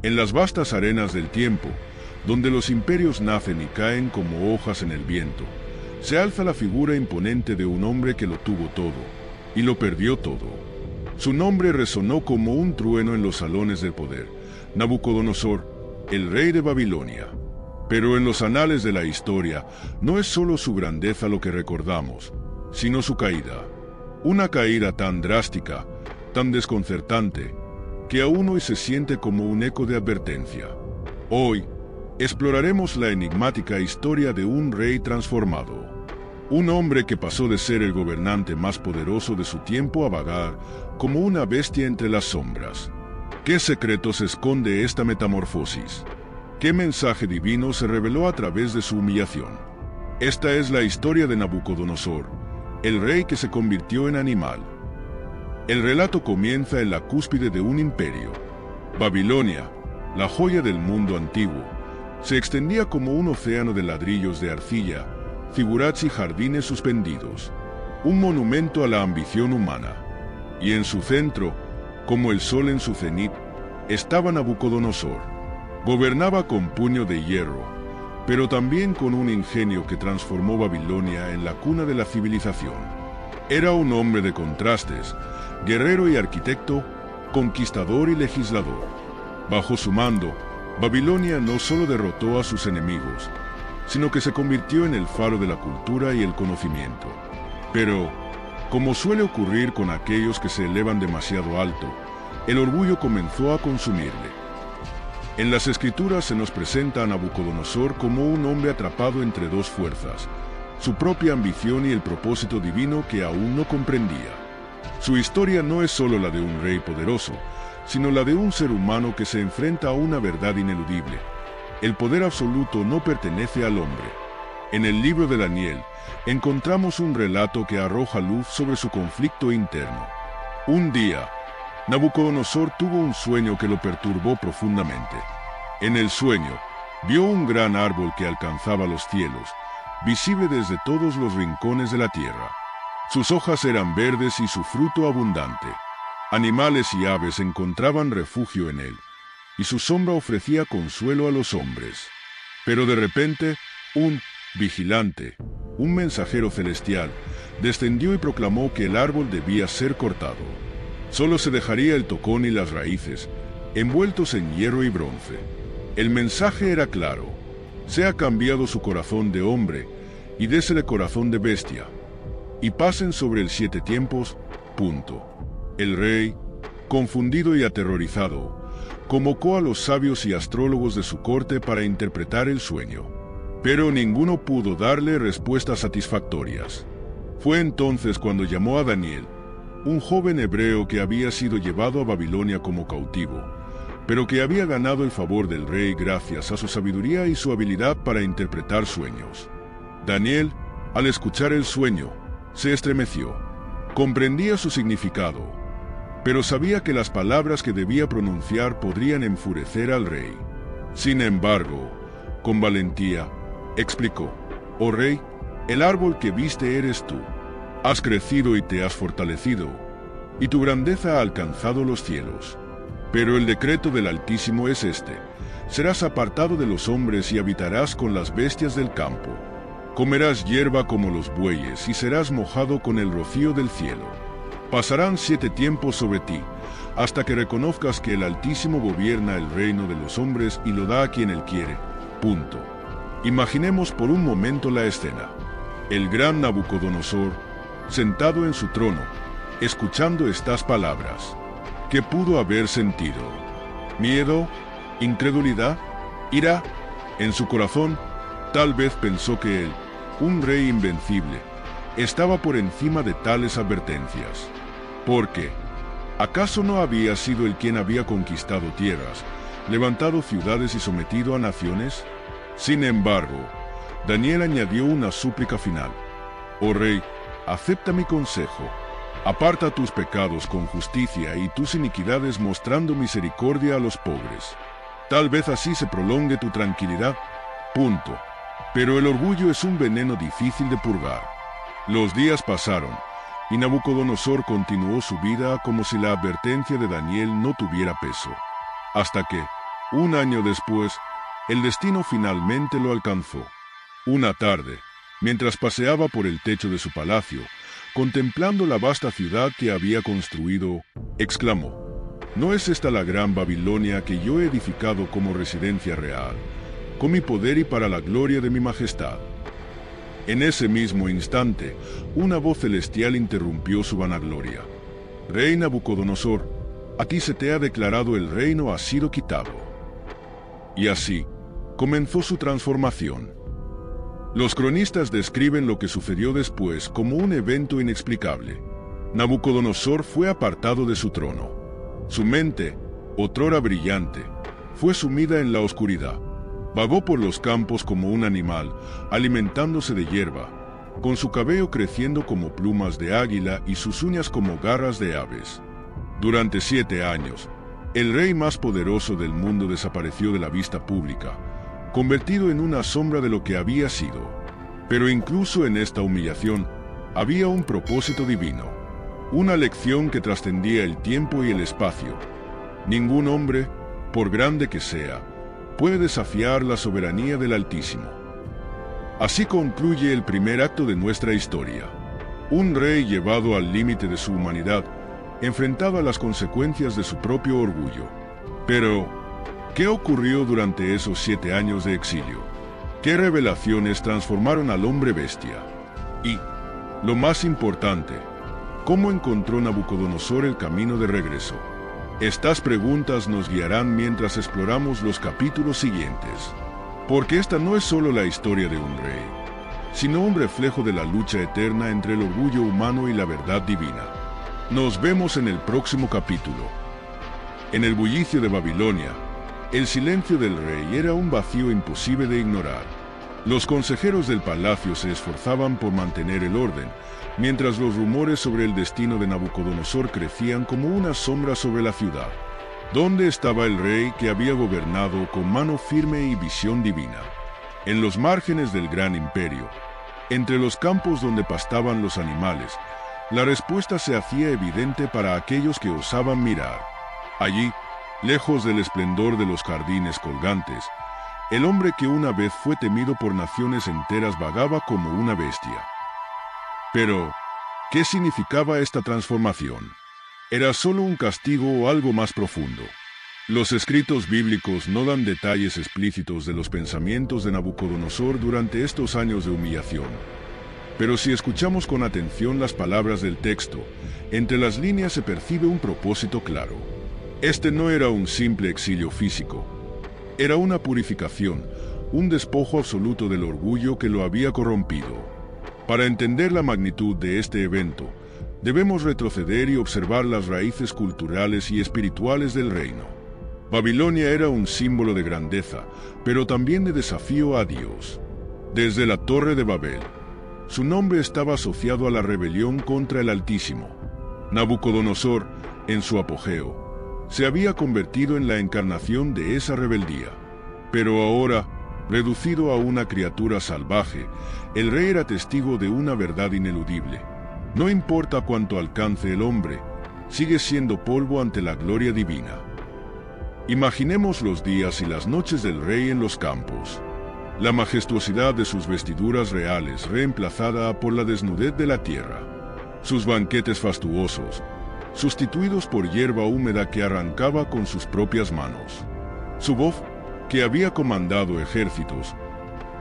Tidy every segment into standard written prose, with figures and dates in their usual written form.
En las vastas arenas del tiempo, donde los imperios nacen y caen como hojas en el viento, se alza la figura imponente de un hombre que lo tuvo todo, y lo perdió todo. Su nombre resonó como un trueno en los salones del poder: Nabucodonosor, el rey de Babilonia. Pero en los anales de la historia, no es solo su grandeza lo que recordamos, sino su caída. Una caída tan drástica, tan desconcertante, que aún hoy se siente como un eco de advertencia. Hoy, exploraremos la enigmática historia de un rey transformado. Un hombre que pasó de ser el gobernante más poderoso de su tiempo a vagar como una bestia entre las sombras. ¿Qué secretos esconde esta metamorfosis? ¿Qué mensaje divino se reveló a través de su humillación? Esta es la historia de Nabucodonosor, el rey que se convirtió en animal. El relato comienza en la cúspide de un imperio. Babilonia, la joya del mundo antiguo, se extendía como un océano de ladrillos de arcilla, figurats y jardines suspendidos, un monumento a la ambición humana. Y en su centro, como el sol en su cenit, estaba Nabucodonosor. Gobernaba con puño de hierro, pero también con un ingenio que transformó Babilonia en la cuna de la civilización. Era un hombre de contrastes, guerrero y arquitecto, conquistador y legislador. Bajo su mando, Babilonia no solo derrotó a sus enemigos, sino que se convirtió en el faro de la cultura y el conocimiento. Pero, como suele ocurrir con aquellos que se elevan demasiado alto, el orgullo comenzó a consumirle. En las escrituras se nos presenta a Nabucodonosor como un hombre atrapado entre dos fuerzas: su propia ambición y el propósito divino que aún no comprendía. Su historia no es solo la de un rey poderoso, sino la de un ser humano que se enfrenta a una verdad ineludible: el poder absoluto no pertenece al hombre. En el libro de Daniel, encontramos un relato que arroja luz sobre su conflicto interno. Un día, Nabucodonosor tuvo un sueño que lo perturbó profundamente. En el sueño, vio un gran árbol que alcanzaba los cielos, visible desde todos los rincones de la tierra. Sus hojas eran verdes y su fruto abundante. Animales y aves encontraban refugio en él, y su sombra ofrecía consuelo a los hombres. Pero de repente, un vigilante, un mensajero celestial, descendió y proclamó que el árbol debía ser cortado. Solo se dejaría el tocón y las raíces, envueltos en hierro y bronce. El mensaje era claro: sea cambiado su corazón de hombre y désele corazón de bestia, y pasen sobre el 7 tiempos, punto. El rey, confundido y aterrorizado, convocó a los sabios y astrólogos de su corte para interpretar el sueño. Pero ninguno pudo darle respuestas satisfactorias. Fue entonces cuando llamó a Daniel, un joven hebreo que había sido llevado a Babilonia como cautivo, pero que había ganado el favor del rey gracias a su sabiduría y su habilidad para interpretar sueños. Daniel, al escuchar el sueño, se estremeció. Comprendía su significado, pero sabía que las palabras que debía pronunciar podrían enfurecer al rey. Sin embargo, con valentía, explicó: «Oh rey, el árbol que viste eres tú. Has crecido y te has fortalecido, y tu grandeza ha alcanzado los cielos. Pero el decreto del Altísimo es este: serás apartado de los hombres y habitarás con las bestias del campo. Comerás hierba como los bueyes y serás mojado con el rocío del cielo. Pasarán 7 tiempos sobre ti, hasta que reconozcas que el Altísimo gobierna el reino de los hombres y lo da a quien él quiere. Punto». Imaginemos por un momento la escena. El gran Nabucodonosor, sentado en su trono, escuchando estas palabras. ¿Qué pudo haber sentido? ¿Miedo? ¿Incredulidad? ¿Ira? En su corazón, tal vez pensó que él, un rey invencible, estaba por encima de tales advertencias. ¿Por qué? ¿Acaso no había sido él quien había conquistado tierras, levantado ciudades y sometido a naciones? Sin embargo, Daniel añadió una súplica final: «Oh rey, acepta mi consejo. Aparta tus pecados con justicia y tus iniquidades mostrando misericordia a los pobres. Tal vez así se prolongue tu tranquilidad». Punto. Pero el orgullo es un veneno difícil de purgar. Los días pasaron, y Nabucodonosor continuó su vida como si la advertencia de Daniel no tuviera peso. Hasta que, Un año después, el destino finalmente lo alcanzó. Una tarde, mientras paseaba por el techo de su palacio, contemplando la vasta ciudad que había construido, exclamó: ¿No es esta la gran Babilonia que yo he edificado como residencia real, con mi poder y para la gloria de mi majestad? En ese mismo instante, una voz celestial interrumpió su vanagloria. Rey Nabucodonosor, a ti se te ha declarado el reino ha sido quitado. Y así, comenzó su transformación. Los cronistas describen lo que sucedió después como un evento inexplicable. Nabucodonosor fue apartado de su trono. Su mente, otrora brillante, fue sumida en la oscuridad. Vagó por los campos como un animal, alimentándose de hierba, con su cabello creciendo como plumas de águila y sus uñas como garras de aves. Durante 7 años, el rey más poderoso del mundo desapareció de la vista pública, convertido en una sombra de lo que había sido. Pero incluso en esta humillación, había un propósito divino, una lección que trascendía el tiempo y el espacio. Ningún hombre, por grande que sea, puede desafiar la soberanía del Altísimo. Así concluye el primer acto de nuestra historia. Un rey llevado al límite de su humanidad enfrentaba las consecuencias de su propio orgullo. Pero, ¿qué ocurrió durante esos 7 años de exilio? ¿Qué revelaciones transformaron al hombre bestia? Y, lo más importante, ¿cómo encontró Nabucodonosor el camino de regreso? Estas preguntas nos guiarán mientras exploramos los capítulos siguientes. Porque esta no es solo la historia de un rey, sino un reflejo de la lucha eterna entre el orgullo humano y la verdad divina. Nos vemos en el próximo capítulo. En el bullicio de Babilonia, el silencio del rey era un vacío imposible de ignorar. Los consejeros del palacio se esforzaban por mantener el orden, mientras los rumores sobre el destino de Nabucodonosor crecían como una sombra sobre la ciudad. ¿Dónde estaba el rey que había gobernado con mano firme y visión divina? En los márgenes del gran imperio, entre los campos donde pastaban los animales, la respuesta se hacía evidente para aquellos que osaban mirar. Allí, lejos del esplendor de los jardines colgantes, el hombre que una vez fue temido por naciones enteras vagaba como una bestia. Pero, ¿qué significaba esta transformación? ¿Era solo un castigo o algo más profundo? Los escritos bíblicos no dan detalles explícitos de los pensamientos de Nabucodonosor durante estos años de humillación. Pero si escuchamos con atención las palabras del texto, entre las líneas se percibe un propósito claro. Este no era un simple exilio físico. Era una purificación, un despojo absoluto del orgullo que lo había corrompido. Para entender la magnitud de este evento, debemos retroceder y observar las raíces culturales y espirituales del reino. Babilonia era un símbolo de grandeza, pero también de desafío a Dios. Desde la Torre de Babel, su nombre estaba asociado a la rebelión contra el Altísimo. Nabucodonosor, en su apogeo, se había convertido en la encarnación de esa rebeldía. Pero ahora, reducido a una criatura salvaje, el rey era testigo de una verdad ineludible. No importa cuánto alcance el hombre, sigue siendo polvo ante la gloria divina. Imaginemos los días y las noches del rey en los campos. La majestuosidad de sus vestiduras reales reemplazada por la desnudez de la tierra. Sus banquetes fastuosos, sustituidos por hierba húmeda que arrancaba con sus propias manos. Su voz, que había comandado ejércitos,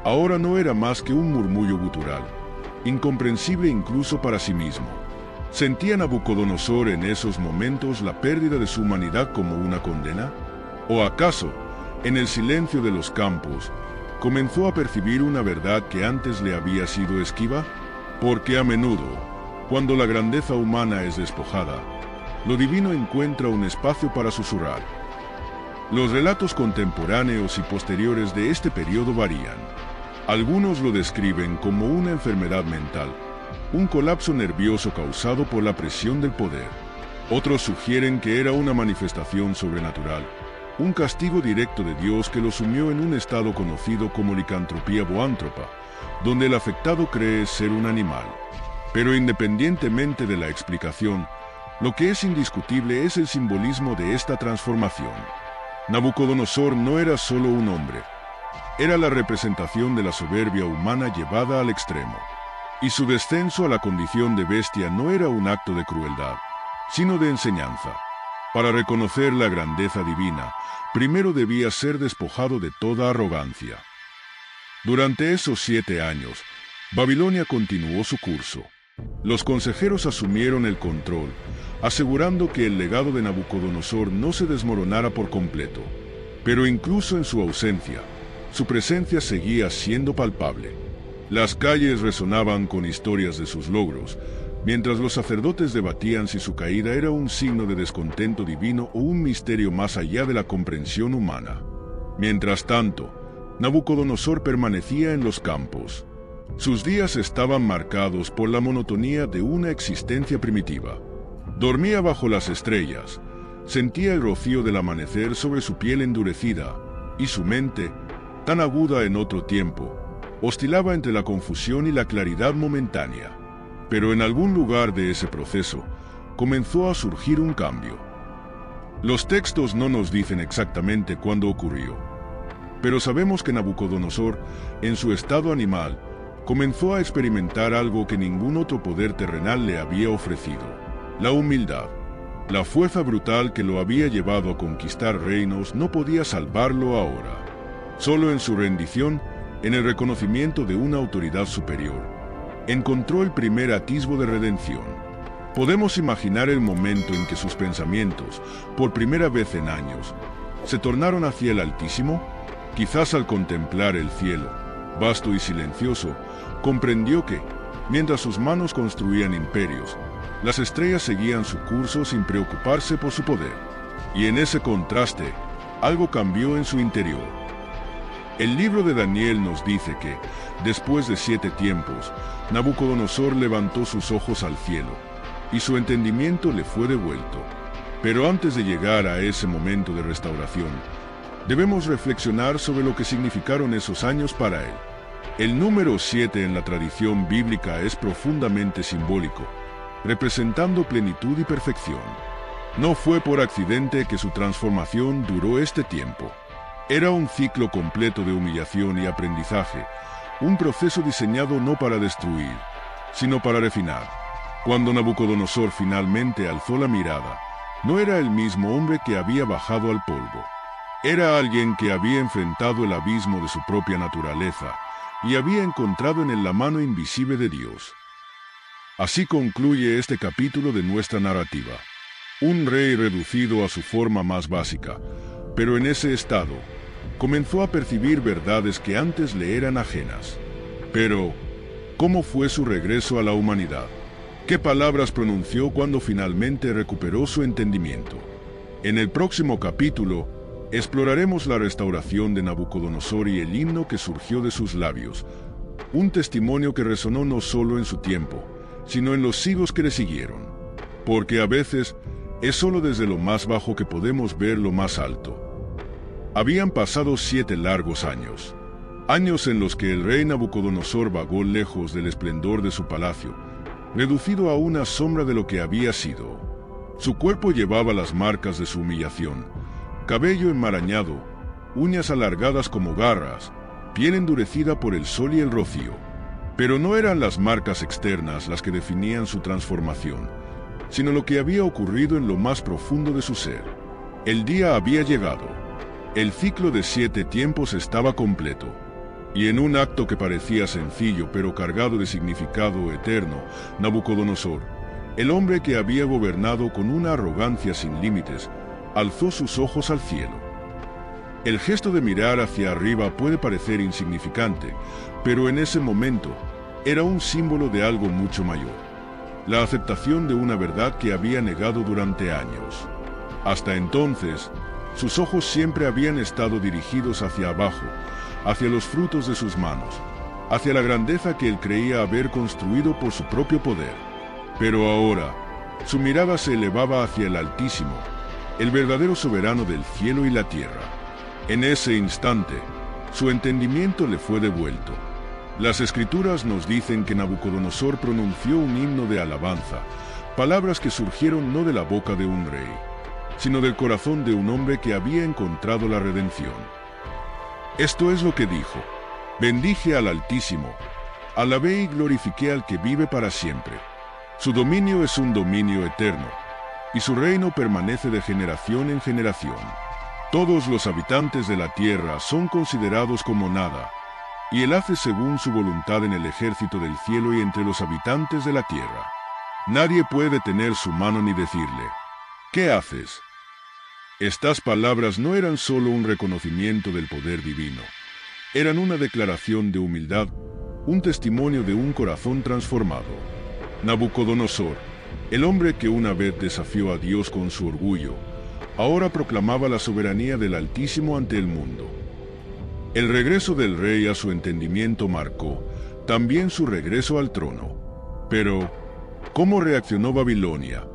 ahora no era más que un murmullo gutural, incomprensible incluso para sí mismo. ¿Sentía Nabucodonosor en esos momentos la pérdida de su humanidad como una condena? ¿O acaso, en el silencio de los campos, comenzó a percibir una verdad que antes le había sido esquiva? Porque a menudo, cuando la grandeza humana es despojada, lo divino encuentra un espacio para susurrar. Los relatos contemporáneos y posteriores de este periodo varían. Algunos lo describen como una enfermedad mental, un colapso nervioso causado por la presión del poder. Otros sugieren que era una manifestación sobrenatural, un castigo directo de Dios que lo sumió en un estado conocido como licantropía boántropa, donde el afectado cree ser un animal. Pero independientemente de la explicación, lo que es indiscutible es el simbolismo de esta transformación. Nabucodonosor no era solo un hombre, era la representación de la soberbia humana llevada al extremo. Y su descenso a la condición de bestia no era un acto de crueldad, sino de enseñanza. Para reconocer la grandeza divina, primero debía ser despojado de toda arrogancia. Durante esos 7 años, Babilonia continuó su curso. Los consejeros asumieron el control, asegurando que el legado de Nabucodonosor no se desmoronara por completo. Pero incluso en su ausencia, su presencia seguía siendo palpable. Las calles resonaban con historias de sus logros, mientras los sacerdotes debatían si su caída era un signo de descontento divino o un misterio más allá de la comprensión humana. Mientras tanto, Nabucodonosor permanecía en los campos. Sus días estaban marcados por la monotonía de una existencia primitiva. Dormía bajo las estrellas, sentía el rocío del amanecer sobre su piel endurecida, y su mente, tan aguda en otro tiempo, oscilaba entre la confusión y la claridad momentánea. Pero en algún lugar de ese proceso, comenzó a surgir un cambio. Los textos no nos dicen exactamente cuándo ocurrió, pero sabemos que Nabucodonosor, en su estado animal, comenzó a experimentar algo que ningún otro poder terrenal le había ofrecido: la humildad. La fuerza brutal que lo había llevado a conquistar reinos no podía salvarlo ahora. Solo en su rendición, en el reconocimiento de una autoridad superior, encontró el primer atisbo de redención. Podemos imaginar el momento en que sus pensamientos, por primera vez en años, se tornaron hacia el Altísimo. Quizás al contemplar el cielo, vasto y silencioso, comprendió que, mientras sus manos construían imperios, las estrellas seguían su curso sin preocuparse por su poder. Y en ese contraste, algo cambió en su interior. El libro de Daniel nos dice que, después de 7 tiempos, Nabucodonosor levantó sus ojos al cielo, y su entendimiento le fue devuelto. Pero antes de llegar a ese momento de restauración, debemos reflexionar sobre lo que significaron esos años para él. El número 7 en la tradición bíblica es profundamente simbólico, representando plenitud y perfección. No fue por accidente que su transformación duró este tiempo. Era un ciclo completo de humillación y aprendizaje, un proceso diseñado no para destruir, sino para refinar. Cuando Nabucodonosor finalmente alzó la mirada, no era el mismo hombre que había bajado al polvo. Era alguien que había enfrentado el abismo de su propia naturaleza y había encontrado en él la mano invisible de Dios. Así concluye este capítulo de nuestra narrativa. Un rey reducido a su forma más básica, pero en ese estado, comenzó a percibir verdades que antes le eran ajenas. Pero, ¿cómo fue su regreso a la humanidad? ¿Qué palabras pronunció cuando finalmente recuperó su entendimiento? En el próximo capítulo, exploraremos la restauración de Nabucodonosor y el himno que surgió de sus labios, un testimonio que resonó no solo en su tiempo, sino en los siglos que le siguieron. Porque a veces, es solo desde lo más bajo que podemos ver lo más alto. Habían pasado 7 largos años. Años en los que el rey Nabucodonosor vagó lejos del esplendor de su palacio, reducido a una sombra de lo que había sido. Su cuerpo llevaba las marcas de su humillación: cabello enmarañado, uñas alargadas como garras, piel endurecida por el sol y el rocío. Pero no eran las marcas externas las que definían su transformación, sino lo que había ocurrido en lo más profundo de su ser. El día había llegado. El ciclo de 7 tiempos estaba completo. Y en un acto que parecía sencillo pero cargado de significado eterno, Nabucodonosor, el hombre que había gobernado con una arrogancia sin límites, alzó sus ojos al cielo. El gesto de mirar hacia arriba puede parecer insignificante, pero en ese momento era un símbolo de algo mucho mayor: la aceptación de una verdad que había negado durante años. Hasta entonces, sus ojos siempre habían estado dirigidos hacia abajo, hacia los frutos de sus manos, hacia la grandeza que él creía haber construido por su propio poder. Pero ahora, su mirada se elevaba hacia el Altísimo, el verdadero soberano del cielo y la tierra. En ese instante, su entendimiento le fue devuelto. Las Escrituras nos dicen que Nabucodonosor pronunció un himno de alabanza, palabras que surgieron no de la boca de un rey, sino del corazón de un hombre que había encontrado la redención. Esto es lo que dijo: bendije al Altísimo, alabé y glorifiqué al que vive para siempre. Su dominio es un dominio eterno, y su reino permanece de generación en generación. Todos los habitantes de la tierra son considerados como nada, y él hace según su voluntad en el ejército del cielo y entre los habitantes de la tierra. Nadie puede detener su mano ni decirle: ¿qué haces? Estas palabras no eran solo un reconocimiento del poder divino, eran una declaración de humildad, un testimonio de un corazón transformado. Nabucodonosor, el hombre que una vez desafió a Dios con su orgullo, ahora proclamaba la soberanía del Altísimo ante el mundo. El regreso del rey a su entendimiento marcó también su regreso al trono. Pero, ¿cómo reaccionó Babilonia?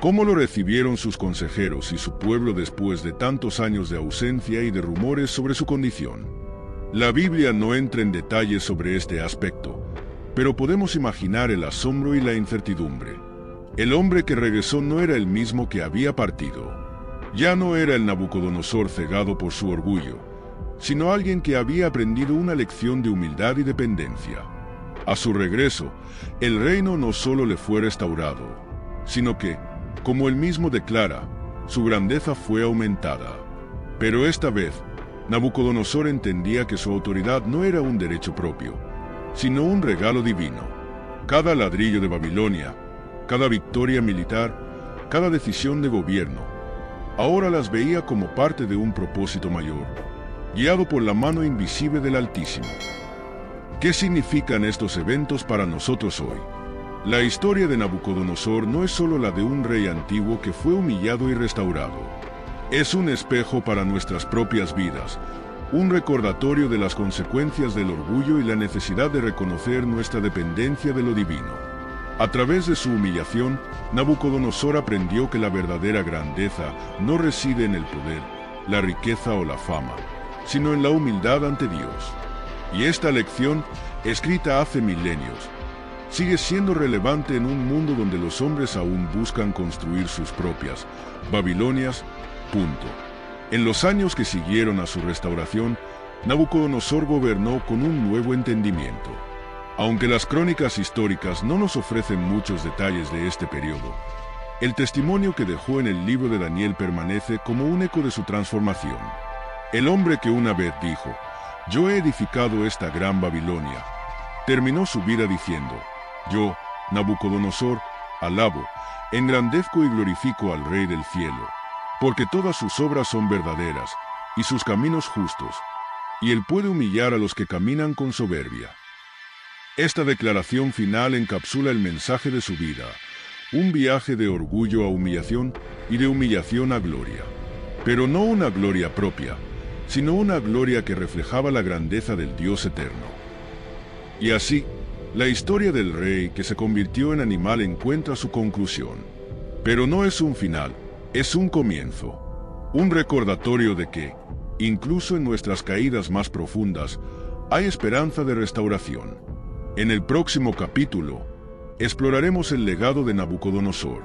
¿Cómo lo recibieron sus consejeros y su pueblo después de tantos años de ausencia y de rumores sobre su condición? La Biblia no entra en detalles sobre este aspecto, pero podemos imaginar el asombro y la incertidumbre. El hombre que regresó no era el mismo que había partido. Ya no era el Nabucodonosor cegado por su orgullo, sino alguien que había aprendido una lección de humildad y dependencia. A su regreso, el reino no solo le fue restaurado, sino que, como él mismo declara, su grandeza fue aumentada. Pero esta vez, Nabucodonosor entendía que su autoridad no era un derecho propio, sino un regalo divino. Cada ladrillo de Babilonia, cada victoria militar, cada decisión de gobierno, ahora las veía como parte de un propósito mayor, guiado por la mano invisible del Altísimo. ¿Qué significan estos eventos para nosotros hoy? La historia de Nabucodonosor no es solo la de un rey antiguo que fue humillado y restaurado. Es un espejo para nuestras propias vidas, un recordatorio de las consecuencias del orgullo y la necesidad de reconocer nuestra dependencia de lo divino. A través de su humillación, Nabucodonosor aprendió que la verdadera grandeza no reside en el poder, la riqueza o la fama, sino en la humildad ante Dios. Y esta lección, escrita hace milenios, sigue siendo relevante en un mundo donde los hombres aún buscan construir sus propias Babilonias. En los años que siguieron a su restauración, Nabucodonosor gobernó con un nuevo entendimiento. Aunque las crónicas históricas no nos ofrecen muchos detalles de este periodo, el testimonio que dejó en el libro de Daniel permanece como un eco de su transformación. El hombre que una vez dijo: «Yo he edificado esta gran Babilonia», terminó su vida diciendo: «Yo, Nabucodonosor, alabo, engrandezco y glorifico al Rey del cielo, porque todas sus obras son verdaderas, y sus caminos justos, y él puede humillar a los que caminan con soberbia». Esta declaración final encapsula el mensaje de su vida, un viaje de orgullo a humillación y de humillación a gloria. Pero no una gloria propia, sino una gloria que reflejaba la grandeza del Dios eterno. Y así, la historia del rey que se convirtió en animal encuentra su conclusión. Pero no es un final, es un comienzo. Un recordatorio de que, incluso en nuestras caídas más profundas, hay esperanza de restauración. En el próximo capítulo, exploraremos el legado de Nabucodonosor.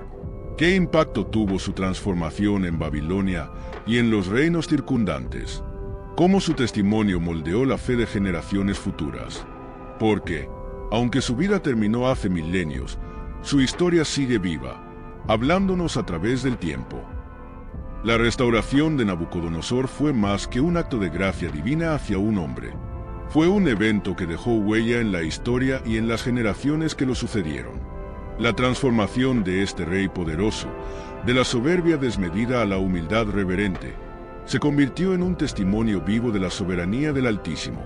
¿Qué impacto tuvo su transformación en Babilonia y en los reinos circundantes? ¿Cómo su testimonio moldeó la fe de generaciones futuras? Porque, aunque su vida terminó hace milenios, su historia sigue viva, hablándonos a través del tiempo. La restauración de Nabucodonosor fue más que un acto de gracia divina hacia un hombre. Fue un evento que dejó huella en la historia y en las generaciones que lo sucedieron. La transformación de este rey poderoso, de la soberbia desmedida a la humildad reverente, se convirtió en un testimonio vivo de la soberanía del Altísimo.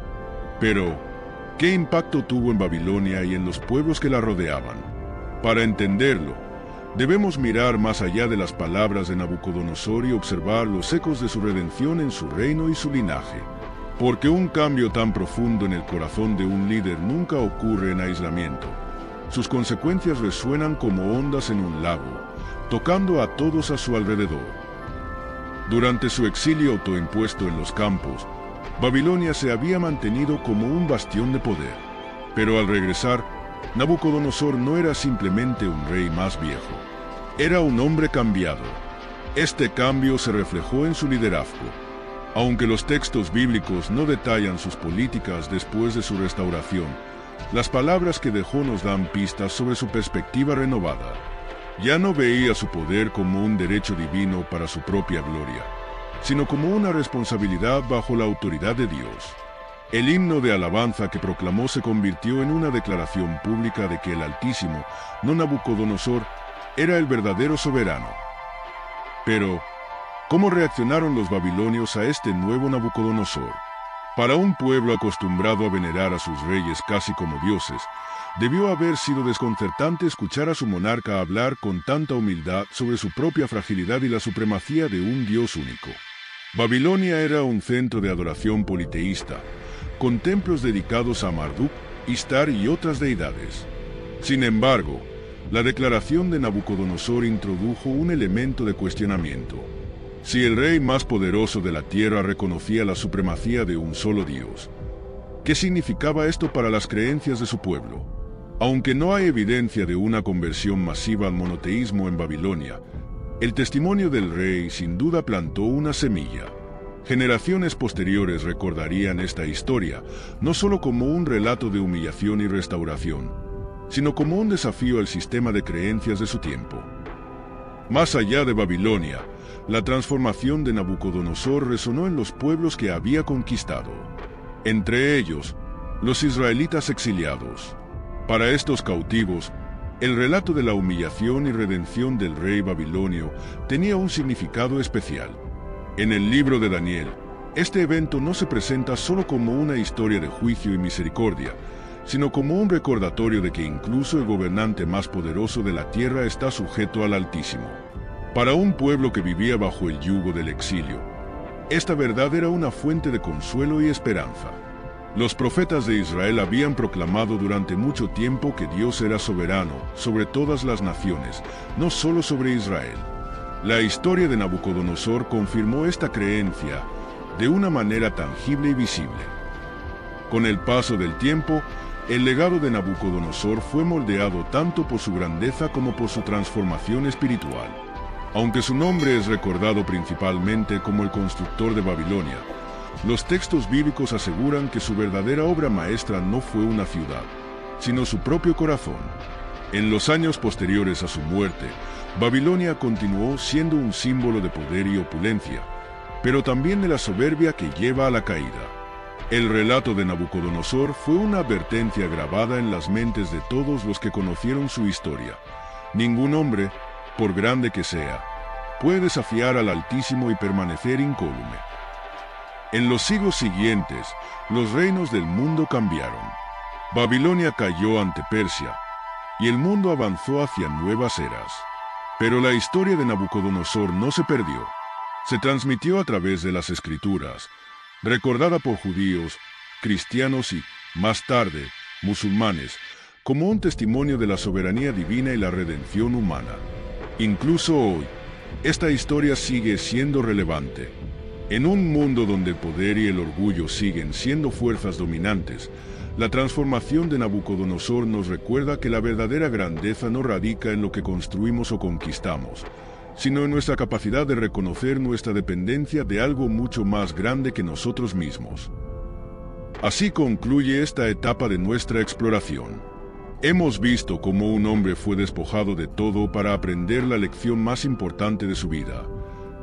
Pero, ¿qué impacto tuvo en Babilonia y en los pueblos que la rodeaban? Para entenderlo, debemos mirar más allá de las palabras de Nabucodonosor y observar los ecos de su redención en su reino y su linaje. Porque un cambio tan profundo en el corazón de un líder nunca ocurre en aislamiento. Sus consecuencias resuenan como ondas en un lago, tocando a todos a su alrededor. Durante su exilio autoimpuesto en los campos, Babilonia se había mantenido como un bastión de poder. Pero al regresar, Nabucodonosor no era simplemente un rey más viejo. Era un hombre cambiado. Este cambio se reflejó en su liderazgo. Aunque los textos bíblicos no detallan sus políticas después de su restauración, las palabras que dejó nos dan pistas sobre su perspectiva renovada. Ya no veía su poder como un derecho divino para su propia gloria, sino como una responsabilidad bajo la autoridad de Dios. El himno de alabanza que proclamó se convirtió en una declaración pública de que el Altísimo, no Nabucodonosor, era el verdadero soberano. Pero, ¿cómo reaccionaron los babilonios a este nuevo Nabucodonosor? Para un pueblo acostumbrado a venerar a sus reyes casi como dioses, debió haber sido desconcertante escuchar a su monarca hablar con tanta humildad sobre su propia fragilidad y la supremacía de un Dios único. Babilonia era un centro de adoración politeísta, con templos dedicados a Marduk, Istar y otras deidades. Sin embargo, la declaración de Nabucodonosor introdujo un elemento de cuestionamiento. Si el rey más poderoso de la tierra reconocía la supremacía de un solo Dios, ¿qué significaba esto para las creencias de su pueblo? Aunque no hay evidencia de una conversión masiva al monoteísmo en Babilonia, el testimonio del rey sin duda plantó una semilla. Generaciones posteriores recordarían esta historia no solo como un relato de humillación y restauración, sino como un desafío al sistema de creencias de su tiempo. Más allá de Babilonia, la transformación de Nabucodonosor resonó en los pueblos que había conquistado, entre ellos, los israelitas exiliados. Para estos cautivos, el relato de la humillación y redención del rey babilonio tenía un significado especial. En el libro de Daniel, este evento no se presenta solo como una historia de juicio y misericordia, sino como un recordatorio de que incluso el gobernante más poderoso de la tierra está sujeto al Altísimo. Para un pueblo que vivía bajo el yugo del exilio, esta verdad era una fuente de consuelo y esperanza. Los profetas de Israel habían proclamado durante mucho tiempo que Dios era soberano sobre todas las naciones, no solo sobre Israel. La historia de Nabucodonosor confirmó esta creencia de una manera tangible y visible. Con el paso del tiempo, el legado de Nabucodonosor fue moldeado tanto por su grandeza como por su transformación espiritual. Aunque su nombre es recordado principalmente como el constructor de Babilonia, los textos bíblicos aseguran que su verdadera obra maestra no fue una ciudad, sino su propio corazón. En los años posteriores a su muerte, Babilonia continuó siendo un símbolo de poder y opulencia, pero también de la soberbia que lleva a la caída. El relato de Nabucodonosor fue una advertencia grabada en las mentes de todos los que conocieron su historia. Ningún hombre, por grande que sea, puede desafiar al Altísimo y permanecer incólume. En los siglos siguientes, los reinos del mundo cambiaron. Babilonia cayó ante Persia, y el mundo avanzó hacia nuevas eras. Pero la historia de Nabucodonosor no se perdió. Se transmitió a través de las Escrituras, recordada por judíos, cristianos y, más tarde, musulmanes, como un testimonio de la soberanía divina y la redención humana. Incluso hoy, esta historia sigue siendo relevante. En un mundo donde el poder y el orgullo siguen siendo fuerzas dominantes, la transformación de Nabucodonosor nos recuerda que la verdadera grandeza no radica en lo que construimos o conquistamos, sino en nuestra capacidad de reconocer nuestra dependencia de algo mucho más grande que nosotros mismos. Así concluye esta etapa de nuestra exploración. Hemos visto cómo un hombre fue despojado de todo para aprender la lección más importante de su vida,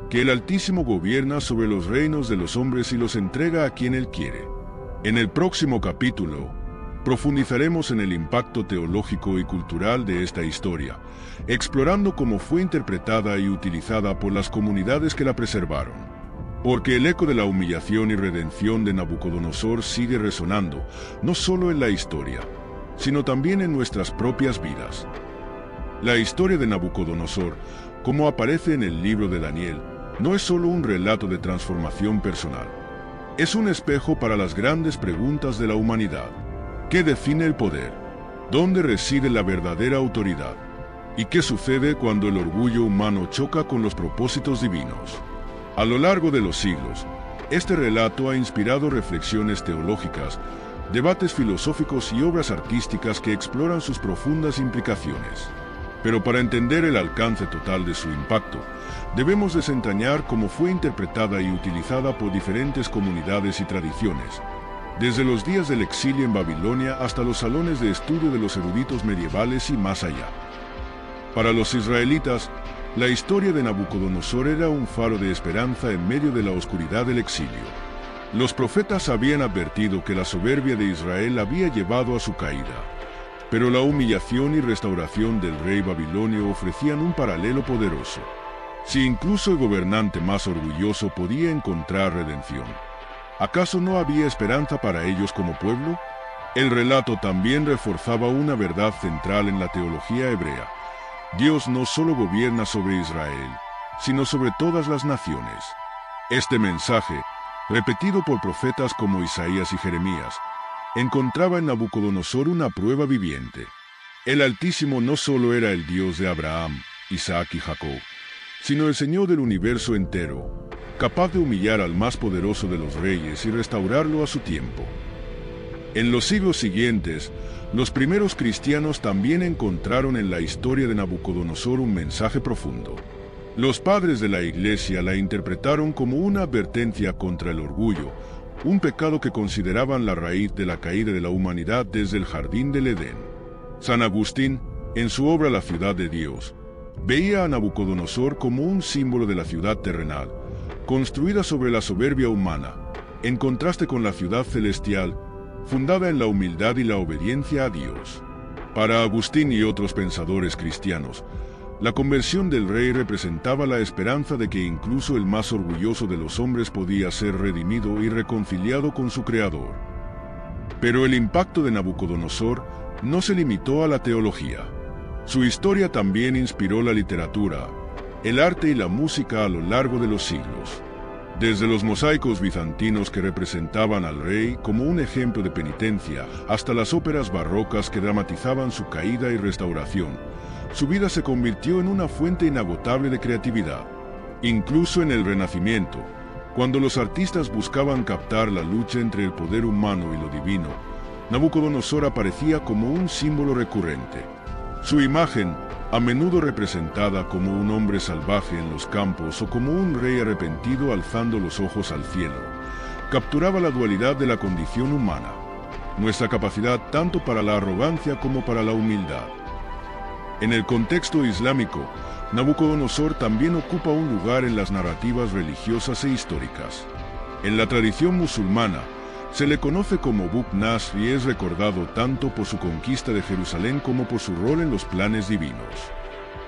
que el Altísimo gobierna sobre los reinos de los hombres y los entrega a quien Él quiere. En el próximo capítulo, profundizaremos en el impacto teológico y cultural de esta historia, explorando cómo fue interpretada y utilizada por las comunidades que la preservaron. Porque el eco de la humillación y redención de Nabucodonosor sigue resonando, no solo en la historia, sino también en nuestras propias vidas. La historia de Nabucodonosor, como aparece en el libro de Daniel, no es solo un relato de transformación personal. Es un espejo para las grandes preguntas de la humanidad. ¿Qué define el poder? ¿Dónde reside la verdadera autoridad? ¿Y qué sucede cuando el orgullo humano choca con los propósitos divinos? A lo largo de los siglos, este relato ha inspirado reflexiones teológicas, debates filosóficos y obras artísticas que exploran sus profundas implicaciones. Pero para entender el alcance total de su impacto, debemos desentrañar cómo fue interpretada y utilizada por diferentes comunidades y tradiciones, desde los días del exilio en Babilonia hasta los salones de estudio de los eruditos medievales y más allá. Para los israelitas, la historia de Nabucodonosor era un faro de esperanza en medio de la oscuridad del exilio. Los profetas habían advertido que la soberbia de Israel había llevado a su caída, pero la humillación y restauración del rey babilonio ofrecían un paralelo poderoso. Si incluso el gobernante más orgulloso podía encontrar redención, ¿acaso no había esperanza para ellos como pueblo? El relato también reforzaba una verdad central en la teología hebrea. Dios no solo gobierna sobre Israel, sino sobre todas las naciones. Este mensaje, repetido por profetas como Isaías y Jeremías, encontraba en Nabucodonosor una prueba viviente. El Altísimo no solo era el Dios de Abraham, Isaac y Jacob, sino el Señor del universo entero, capaz de humillar al más poderoso de los reyes y restaurarlo a su tiempo. En los siglos siguientes, los primeros cristianos también encontraron en la historia de Nabucodonosor un mensaje profundo. Los padres de la Iglesia la interpretaron como una advertencia contra el orgullo, un pecado que consideraban la raíz de la caída de la humanidad desde el jardín del Edén. San Agustín, en su obra La ciudad de Dios, veía a Nabucodonosor como un símbolo de la ciudad terrenal, construida sobre la soberbia humana, en contraste con la ciudad celestial, fundada en la humildad y la obediencia a Dios. Para Agustín y otros pensadores cristianos, la conversión del rey representaba la esperanza de que incluso el más orgulloso de los hombres podía ser redimido y reconciliado con su Creador. Pero el impacto de Nabucodonosor no se limitó a la teología. Su historia también inspiró la literatura, el arte y la música a lo largo de los siglos. Desde los mosaicos bizantinos que representaban al rey como un ejemplo de penitencia, hasta las óperas barrocas que dramatizaban su caída y restauración, su vida se convirtió en una fuente inagotable de creatividad. Incluso en el Renacimiento, cuando los artistas buscaban captar la lucha entre el poder humano y lo divino, Nabucodonosor aparecía como un símbolo recurrente. Su imagen, a menudo representada como un hombre salvaje en los campos o como un rey arrepentido alzando los ojos al cielo, capturaba la dualidad de la condición humana, nuestra capacidad tanto para la arrogancia como para la humildad. En el contexto islámico, Nabucodonosor también ocupa un lugar en las narrativas religiosas e históricas. En la tradición musulmana, se le conoce como Buk-Nasr y es recordado tanto por su conquista de Jerusalén como por su rol en los planes divinos.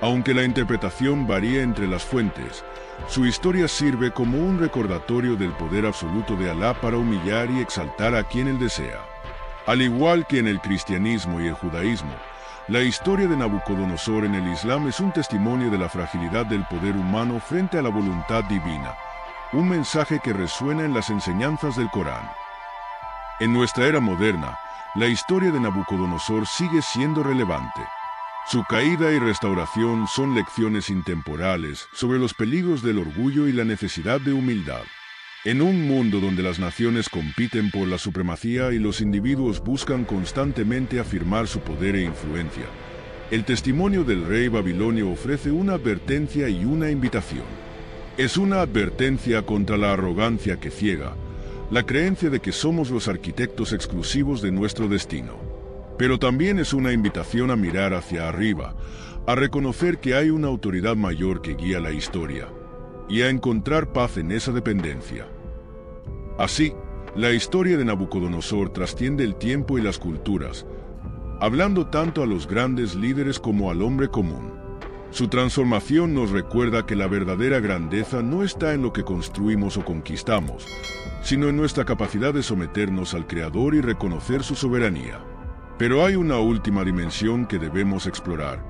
Aunque la interpretación varía entre las fuentes, su historia sirve como un recordatorio del poder absoluto de Alá para humillar y exaltar a quien él desea. Al igual que en el cristianismo y el judaísmo, la historia de Nabucodonosor en el Islam es un testimonio de la fragilidad del poder humano frente a la voluntad divina, un mensaje que resuena en las enseñanzas del Corán. En nuestra era moderna, la historia de Nabucodonosor sigue siendo relevante. Su caída y restauración son lecciones intemporales sobre los peligros del orgullo y la necesidad de humildad. En un mundo donde las naciones compiten por la supremacía y los individuos buscan constantemente afirmar su poder e influencia, el testimonio del rey babilonio ofrece una advertencia y una invitación. Es una advertencia contra la arrogancia que ciega, la creencia de que somos los arquitectos exclusivos de nuestro destino. Pero también es una invitación a mirar hacia arriba, a reconocer que hay una autoridad mayor que guía la historia, y a encontrar paz en esa dependencia. Así, la historia de Nabucodonosor trasciende el tiempo y las culturas, hablando tanto a los grandes líderes como al hombre común. Su transformación nos recuerda que la verdadera grandeza no está en lo que construimos o conquistamos, sino en nuestra capacidad de someternos al Creador y reconocer su soberanía. Pero hay una última dimensión que debemos explorar: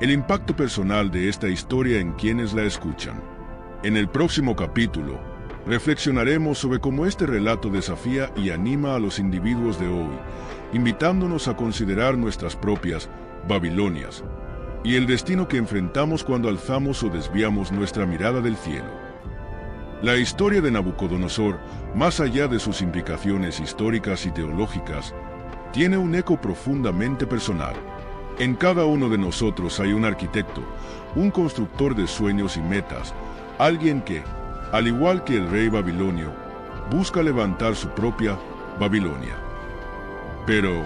el impacto personal de esta historia en quienes la escuchan. En el próximo capítulo, reflexionaremos sobre cómo este relato desafía y anima a los individuos de hoy, invitándonos a considerar nuestras propias Babilonias y el destino que enfrentamos cuando alzamos o desviamos nuestra mirada del cielo. La historia de Nabucodonosor, más allá de sus implicaciones históricas y teológicas, tiene un eco profundamente personal. En cada uno de nosotros hay un arquitecto, un constructor de sueños y metas, alguien que, al igual que el rey babilonio, busca levantar su propia Babilonia. Pero,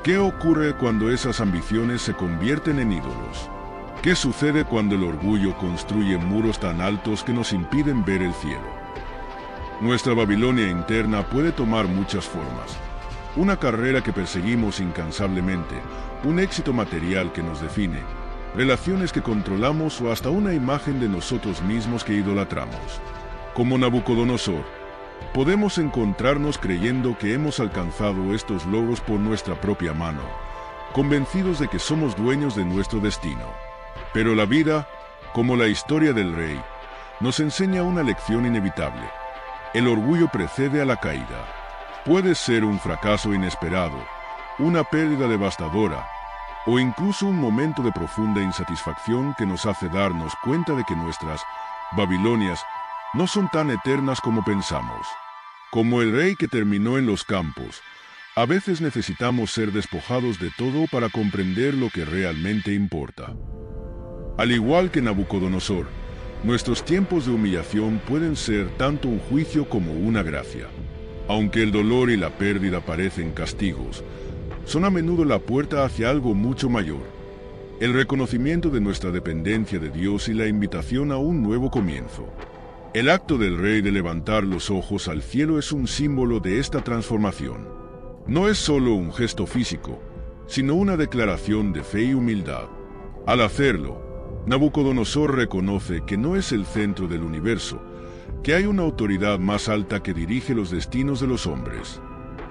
¿qué ocurre cuando esas ambiciones se convierten en ídolos? ¿Qué sucede cuando el orgullo construye muros tan altos que nos impiden ver el cielo? Nuestra Babilonia interna puede tomar muchas formas. Una carrera que perseguimos incansablemente, un éxito material que nos define, relaciones que controlamos o hasta una imagen de nosotros mismos que idolatramos. Como Nabucodonosor, podemos encontrarnos creyendo que hemos alcanzado estos logros por nuestra propia mano, convencidos de que somos dueños de nuestro destino. Pero la vida, como la historia del rey, nos enseña una lección inevitable. El orgullo precede a la caída. Puede ser un fracaso inesperado, una pérdida devastadora, o incluso un momento de profunda insatisfacción que nos hace darnos cuenta de que nuestras Babilonias no son tan eternas como pensamos. Como el rey que terminó en los campos, a veces necesitamos ser despojados de todo para comprender lo que realmente importa. Al igual que Nabucodonosor, nuestros tiempos de humillación pueden ser tanto un juicio como una gracia. Aunque el dolor y la pérdida parecen castigos, son a menudo la puerta hacia algo mucho mayor, el reconocimiento de nuestra dependencia de Dios y la invitación a un nuevo comienzo. El acto del rey de levantar los ojos al cielo es un símbolo de esta transformación. No es solo un gesto físico, sino una declaración de fe y humildad. Al hacerlo, Nabucodonosor reconoce que no es el centro del universo, que hay una autoridad más alta que dirige los destinos de los hombres.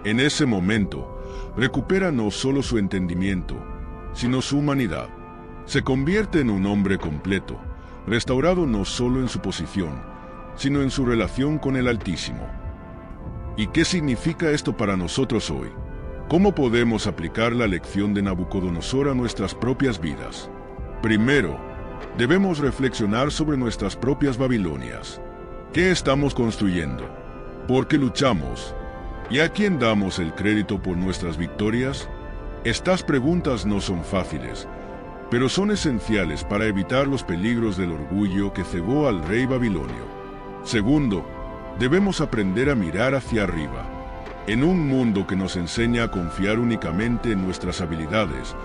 En ese momento, recupera no solo su entendimiento, sino su humanidad. Se convierte en un hombre completo, restaurado no solo en su posición, sino en su relación con el Altísimo. ¿Y qué significa esto para nosotros hoy? ¿Cómo podemos aplicar la lección de Nabucodonosor a nuestras propias vidas? Primero, debemos reflexionar sobre nuestras propias Babilonias. ¿Qué estamos construyendo? ¿Por qué luchamos? ¿Y a quién damos el crédito por nuestras victorias? Estas preguntas no son fáciles, pero son esenciales para evitar los peligros del orgullo que cegó al rey babilonio. Segundo, debemos aprender a mirar hacia arriba. En un mundo que nos enseña a confiar únicamente en nuestras habilidades,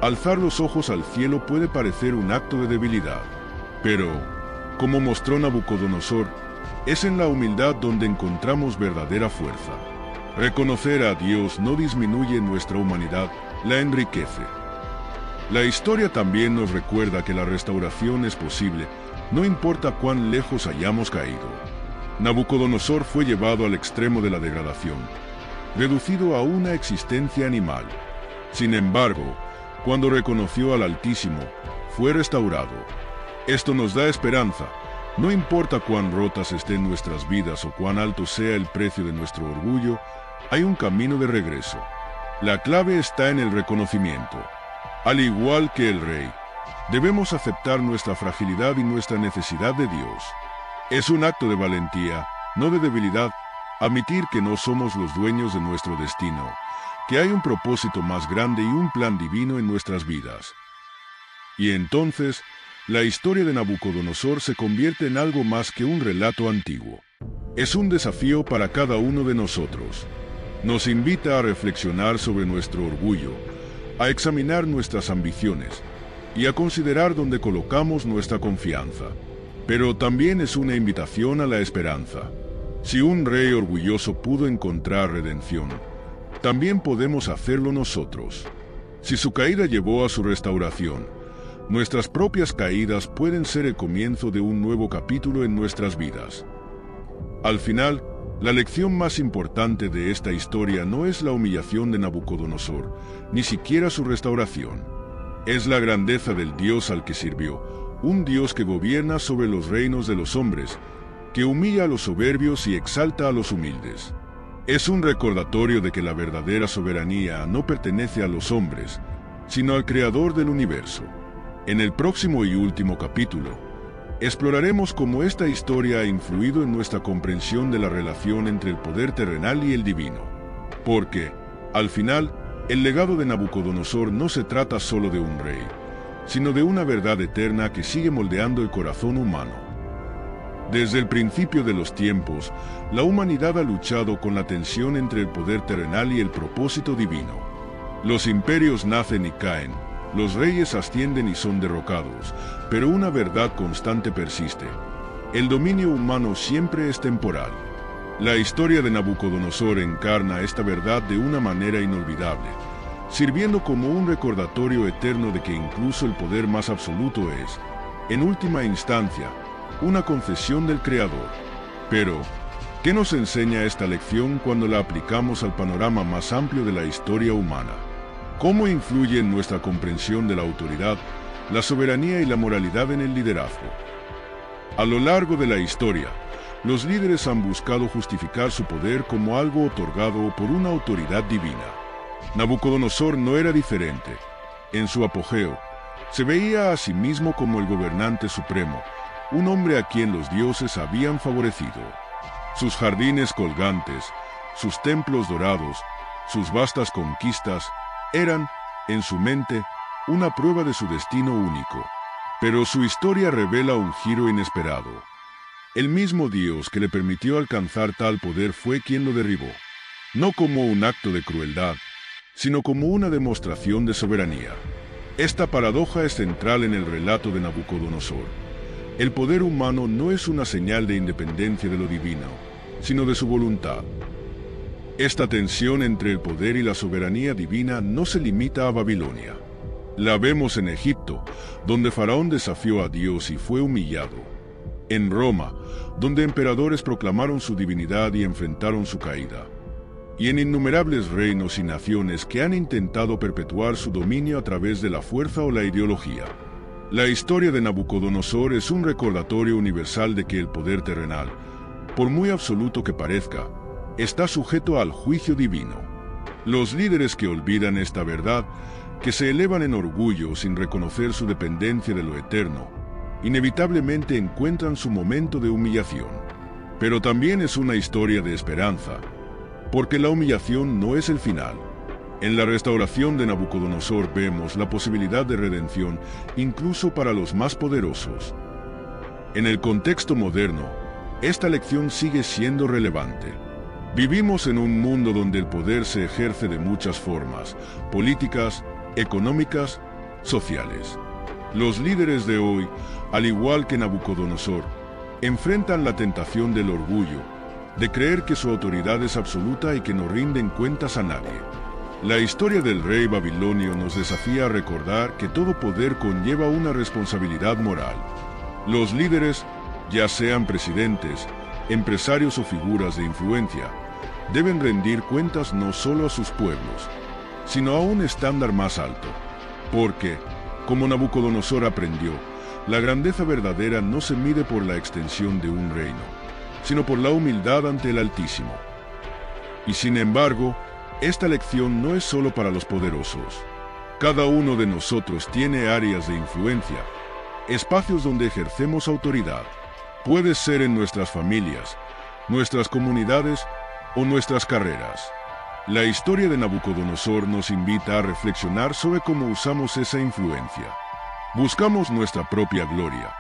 alzar los ojos al cielo puede parecer un acto de debilidad. Pero, como mostró Nabucodonosor, es en la humildad donde encontramos verdadera fuerza. Reconocer a Dios no disminuye nuestra humanidad, la enriquece. La historia también nos recuerda que la restauración es posible, no importa cuán lejos hayamos caído. Nabucodonosor fue llevado al extremo de la degradación, reducido a una existencia animal. Sin embargo, cuando reconoció al Altísimo, fue restaurado. Esto nos da esperanza. No importa cuán rotas estén nuestras vidas o cuán alto sea el precio de nuestro orgullo, hay un camino de regreso. La clave está en el reconocimiento. Al igual que el rey, debemos aceptar nuestra fragilidad y nuestra necesidad de Dios. Es un acto de valentía, no de debilidad, admitir que no somos los dueños de nuestro destino, que hay un propósito más grande y un plan divino en nuestras vidas. Y entonces, la historia de Nabucodonosor se convierte en algo más que un relato antiguo. Es un desafío para cada uno de nosotros. Nos invita a reflexionar sobre nuestro orgullo, a examinar nuestras ambiciones y a considerar dónde colocamos nuestra confianza. Pero también es una invitación a la esperanza. Si un rey orgulloso pudo encontrar redención, también podemos hacerlo nosotros. Si su caída llevó a su restauración, nuestras propias caídas pueden ser el comienzo de un nuevo capítulo en nuestras vidas. Al final, la lección más importante de esta historia no es la humillación de Nabucodonosor, ni siquiera su restauración. Es la grandeza del Dios al que sirvió, un Dios que gobierna sobre los reinos de los hombres, que humilla a los soberbios y exalta a los humildes. Es un recordatorio de que la verdadera soberanía no pertenece a los hombres, sino al Creador del universo. En el próximo y último capítulo, exploraremos cómo esta historia ha influido en nuestra comprensión de la relación entre el poder terrenal y el divino. Porque, al final, El legado de Nabucodonosor no se trata solo de un rey, sino de una verdad eterna que sigue moldeando el corazón humano. Desde el principio de los tiempos, la humanidad ha luchado con la tensión entre el poder terrenal y el propósito divino. Los imperios nacen y caen, los reyes ascienden y son derrocados, pero una verdad constante persiste. El dominio humano siempre es temporal. La historia de Nabucodonosor encarna esta verdad de una manera inolvidable, sirviendo como un recordatorio eterno de que incluso el poder más absoluto es, en última instancia, una confesión del Creador. Pero, ¿qué nos enseña esta lección cuando la aplicamos al panorama más amplio de la historia humana? ¿Cómo influye en nuestra comprensión de la autoridad, la soberanía y la moralidad en el liderazgo? A lo largo de la historia, los líderes han buscado justificar su poder como algo otorgado por una autoridad divina. Nabucodonosor no era diferente. En su apogeo, se veía a sí mismo como el gobernante supremo, un hombre a quien los dioses habían favorecido. Sus jardines colgantes, sus templos dorados, sus vastas conquistas, eran, en su mente, una prueba de su destino único. Pero su historia revela un giro inesperado. El mismo Dios que le permitió alcanzar tal poder fue quien lo derribó, no como un acto de crueldad, sino como una demostración de soberanía. Esta paradoja es central en el relato de Nabucodonosor. El poder humano no es una señal de independencia de lo divino, sino de su voluntad. Esta tensión entre el poder y la soberanía divina no se limita a Babilonia. La vemos en Egipto, donde Faraón desafió a Dios y fue humillado. En Roma, donde emperadores proclamaron su divinidad y enfrentaron su caída. Y en innumerables reinos y naciones que han intentado perpetuar su dominio a través de la fuerza o la ideología. La historia de Nabucodonosor es un recordatorio universal de que el poder terrenal, por muy absoluto que parezca, está sujeto al juicio divino. Los líderes que olvidan esta verdad, que se elevan en orgullo sin reconocer su dependencia de lo eterno, inevitablemente encuentran su momento de humillación. Pero también es una historia de esperanza, porque la humillación no es el final. En la restauración de Nabucodonosor vemos la posibilidad de redención incluso para los más poderosos. En el contexto moderno, esta lección sigue siendo relevante. Vivimos en un mundo donde el poder se ejerce de muchas formas, políticas, económicas, sociales. Los líderes de hoy, al igual que Nabucodonosor, enfrentan la tentación del orgullo, de creer que su autoridad es absoluta y que no rinden cuentas a nadie. La historia del rey babilonio nos desafía a recordar que todo poder conlleva una responsabilidad moral. Los líderes, ya sean presidentes, empresarios o figuras de influencia, deben rendir cuentas no solo a sus pueblos, sino a un estándar más alto, porque, como Nabucodonosor aprendió, la grandeza verdadera no se mide por la extensión de un reino, sino por la humildad ante el Altísimo. Y sin embargo, esta lección no es solo para los poderosos. Cada uno de nosotros tiene áreas de influencia, espacios donde ejercemos autoridad. Puede ser en nuestras familias, nuestras comunidades o nuestras carreras. La historia de Nabucodonosor nos invita a reflexionar sobre cómo usamos esa influencia. Buscamos nuestra propia gloria,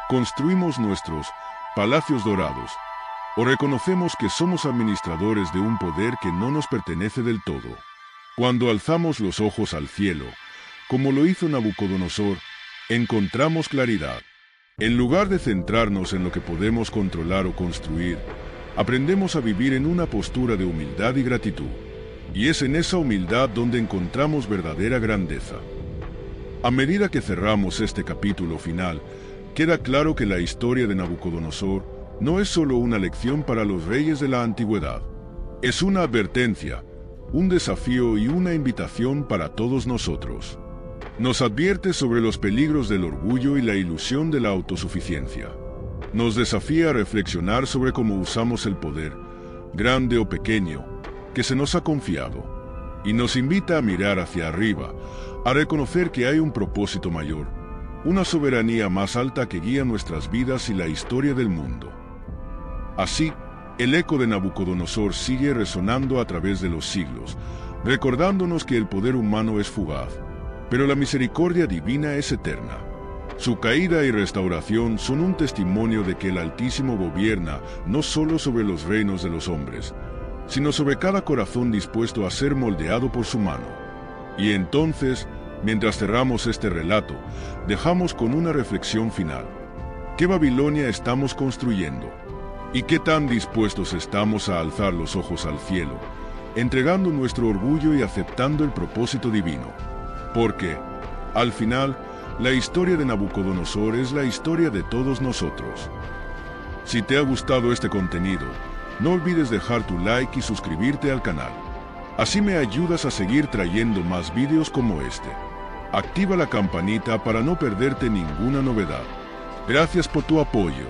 construimos nuestros palacios dorados, o reconocemos que somos administradores de un poder que no nos pertenece del todo. Cuando alzamos los ojos al cielo, como lo hizo Nabucodonosor, encontramos claridad. En lugar de centrarnos en lo que podemos controlar o construir, aprendemos a vivir en una postura de humildad y gratitud. Y es en esa humildad donde encontramos verdadera grandeza. A medida que cerramos este capítulo final, queda claro que la historia de Nabucodonosor no es solo una lección para los reyes de la antigüedad. Es una advertencia, un desafío y una invitación para todos nosotros. Nos advierte sobre los peligros del orgullo y la ilusión de la autosuficiencia. Nos desafía a reflexionar sobre cómo usamos el poder, grande o pequeño, que se nos ha confiado, y nos invita a mirar hacia arriba, a reconocer que hay un propósito mayor, una soberanía más alta que guía nuestras vidas y la historia del mundo. Así, el eco de Nabucodonosor sigue resonando a través de los siglos, recordándonos que el poder humano es fugaz, pero la misericordia divina es eterna. Su caída y restauración son un testimonio de que el Altísimo gobierna no solo sobre los reinos de los hombres, sino sobre cada corazón dispuesto a ser moldeado por su mano. Y entonces, mientras cerramos este relato, dejamos con una reflexión final. ¿Qué Babilonia estamos construyendo? ¿Y qué tan dispuestos estamos a alzar los ojos al cielo, entregando nuestro orgullo y aceptando el propósito divino? Porque, al final, la historia de Nabucodonosor es la historia de todos nosotros. Si te ha gustado este contenido, no olvides dejar tu like y suscribirte al canal. Así me ayudas a seguir trayendo más vídeos como este. Activa la campanita para no perderte ninguna novedad. Gracias por tu apoyo.